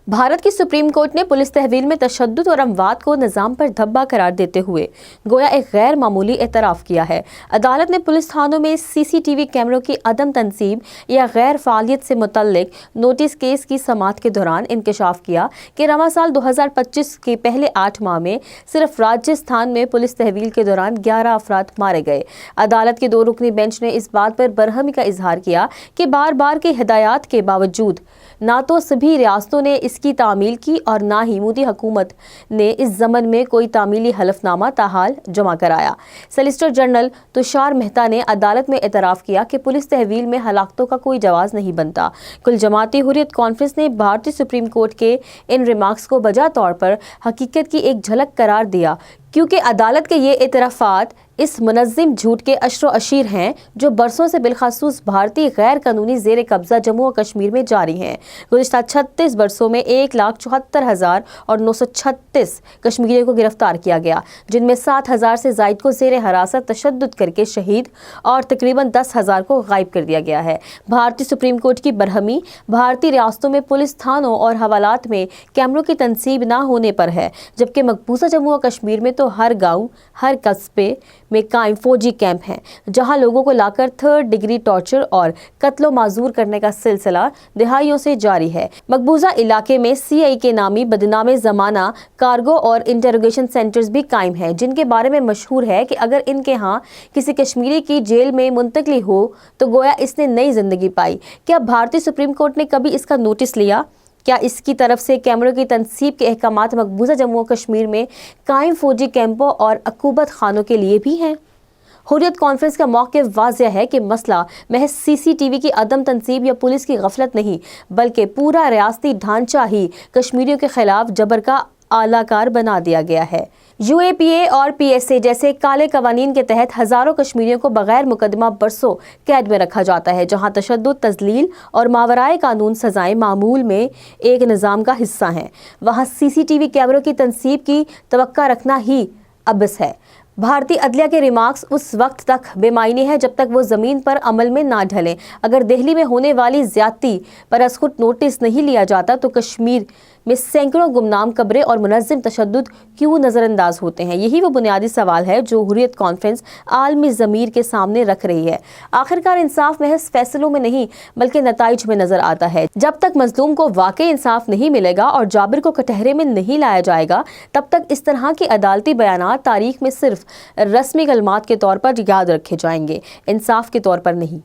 भारत की supreme court ने police तहवील में तशद्दुद और अमवात को निज़ाम पर धब्बा करार देते हुए गोया एक गैर मामूली एतराफ़ किया है। अदालत ने पुलिस थानों में CCTV कैमरों की अदम तनसीब या गैर फ़ालियत से मुतल्लिक नोटिस केस की समाअत के दौरान इंकशाफ किया कि रवा साल 2025 के पहले 8 माह में सिर्फ राजस्थान में पुलिस तहवील के दौरान 11 अफराद मारे गए। अदालत की 2 रुकनी बेंच ने इस बात पर बरहमी का इजहार किया कि बार बार की हिदायत के बावजूद ना तो सभी रियासतों ने इसकी तामील की और ना ही मोदी हुकूमत ने इस ज़मन में कोई तामीली हलफनामा ताहाल जमा कराया। सॉलिसिटर जनरल तुषार मेहता ने अदालत में एतराफ़ किया कि पुलिस तहवील में हलाकतों का कोई जवाज़ नहीं बनता। कुल जमाती हुर्रियत कॉन्फ्रेंस ने भारतीय सुप्रीम कोर्ट के इन रिमार्क्स को बजा तौर पर हकीकत की एक झलक करार दिया, क्योंकि अदालत के ये एतराफ़ात इस मुनज़्ज़म झूठ के अशर अशीर हैं जो बरसों से बिलखसूस भारतीय गैर कानूनी ज़ेर कब्ज़ा जम्मू और कश्मीर में जारी हैं। गुज़िश्ता 36 बरसों में 1,74,936 कश्मीरियों को गिरफ्तार किया गया, जिनमें 7,000 से ज़ायद को ज़ेर हिरासत तशद्दुद करके शहीद और तकरीबन 10,000 को गायब कर दिया गया है। भारतीय सुप्रीम कोर्ट की बरहमी भारतीय रियासतों में पुलिस थानों और हवालात में कैमरों की तनसीब ना होने पर है, जबकि मकबूजा जम्मू और कश्मीर में तो हर गाँव हर कस्बे में कायम फौजी कैंप हैं, जहां लोगों को लाकर 3rd डिग्री टॉर्चर और कत्लो माजूर करने का सिलसिला दिहाइयों से जारी है। मकबूजा इलाके में CI के नामी बदनामे ज़माना कार्गो और इंटरोगेशन सेंटर्स भी कायम हैं, जिनके बारे में मशहूर है कि अगर इनके यहाँ किसी कश्मीरी की जेल में मुंतकली हो तो गोया इसने नई जिंदगी पाई। क्या भारतीय सुप्रीम कोर्ट ने कभी इसका नोटिस लिया? क्या इसकी तरफ से कैमरों की तनसीब के अहकामात मकबूजा जम्मू और कश्मीर में कायम फौजी कैंपों और अकूबत खानों के लिए भी हैं? हुर्रियत कॉन्फ्रेंस का मौक़िफ़ वाज़ेह है कि मसला महज CCTV की अदम तनसीब या पुलिस की गफलत नहीं, बल्कि पूरा रियासती ढांचा ही कश्मीरियों के खिलाफ जबर का आलाकार बना दिया गया है। UAPA और PSA जैसे काले कवानीन के तहत हज़ारों कश्मीरियों को बगैर मुकदमा बरसों कैद में रखा जाता है, जहां तशद्दुद, तज़लील और मावराए कानून सज़ाएं मामूल में एक निज़ाम का हिस्सा हैं। वहां CCTV कैमरों की तनसीब की तवक्का रखना ही अबस है। भारतीय अदलिया के रिमार्क्स उस वक्त तक बेमायने हैं जब तक वो ज़मीन पर अमल में ना ढलें। अगर दिल्ली में होने वाली ज़्यादती पर असकुट नोटिस नहीं लिया जाता तो कश्मीर में सैकड़ों गुमनाम कब्रें और मुनज़्ज़म तशद्दुद क्यों नज़रअंदाज होते हैं? यही वो बुनियादी सवाल है जो हुर्रियत कॉन्फ्रेंस आलमी ज़मीर के सामने रख रही है। आखिरकार इंसाफ महज फैसलों में नहीं बल्कि नताइज में नज़र आता है। जब तक मजलूम को वाकई इंसाफ नहीं मिलेगा और जाबिर को कटहरे में नहीं लाया जाएगा, तब तक इस तरह के अदालती बयानात तारीख में सिर्फ रस्मी कलमात के तौर पर याद रखे जाएंगे, इंसाफ के तौर पर नहीं।